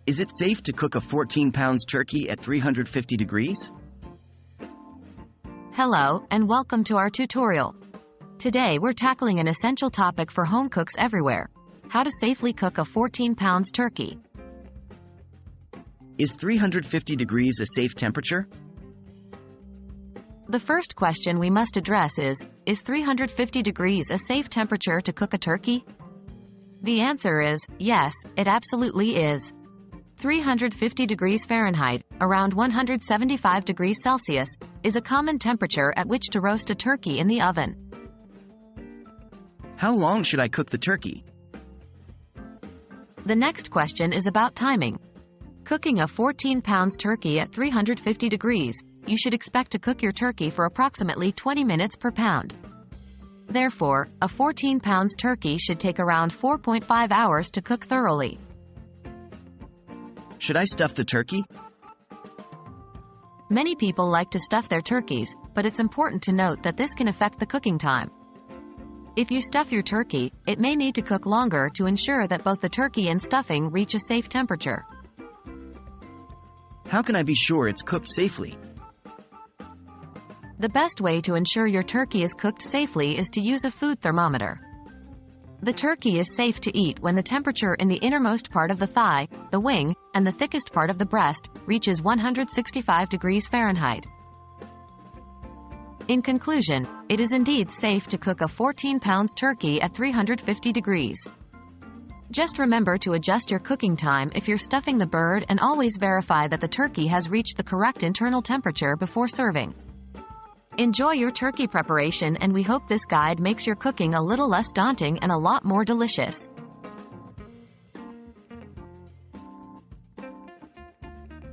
Is it safe to cook a 14 pounds turkey at 350 degrees? Hello, and welcome to our tutorial. Today we're tackling an essential topic for home cooks everywhere: how to safely cook a 14 pounds turkey. Is 350 degrees a safe temperature? The first question we must address is 350 degrees a safe temperature to cook a turkey? The answer is yes, it absolutely is. 350 degrees Fahrenheit, around 175 degrees Celsius, is a common temperature at which to roast a turkey in the oven. How long should I cook the turkey? The next question is about timing. Cooking a 14 pounds turkey at 350 degrees, you should expect to cook your turkey for approximately 20 minutes per pound. Therefore, a 14 pounds turkey should take around 4.5 hours to cook thoroughly. Should I stuff the turkey? Many people like to stuff their turkeys, but it's important to note that this can affect the cooking time. If you stuff your turkey, it may need to cook longer to ensure that both the turkey and stuffing reach a safe temperature. How can I be sure it's cooked safely? The best way to ensure your turkey is cooked safely is to use a food thermometer. The turkey is safe to eat when the temperature in the innermost part of the thigh, the wing, and the thickest part of the breast reaches 165 degrees Fahrenheit. In conclusion, it is indeed safe to cook a 14 pounds turkey at 350 degrees. Just remember to adjust your cooking time if you're stuffing the bird, and always verify that the turkey has reached the correct internal temperature before serving. Enjoy your turkey preparation, and we hope this guide makes your cooking a little less daunting and a lot more delicious.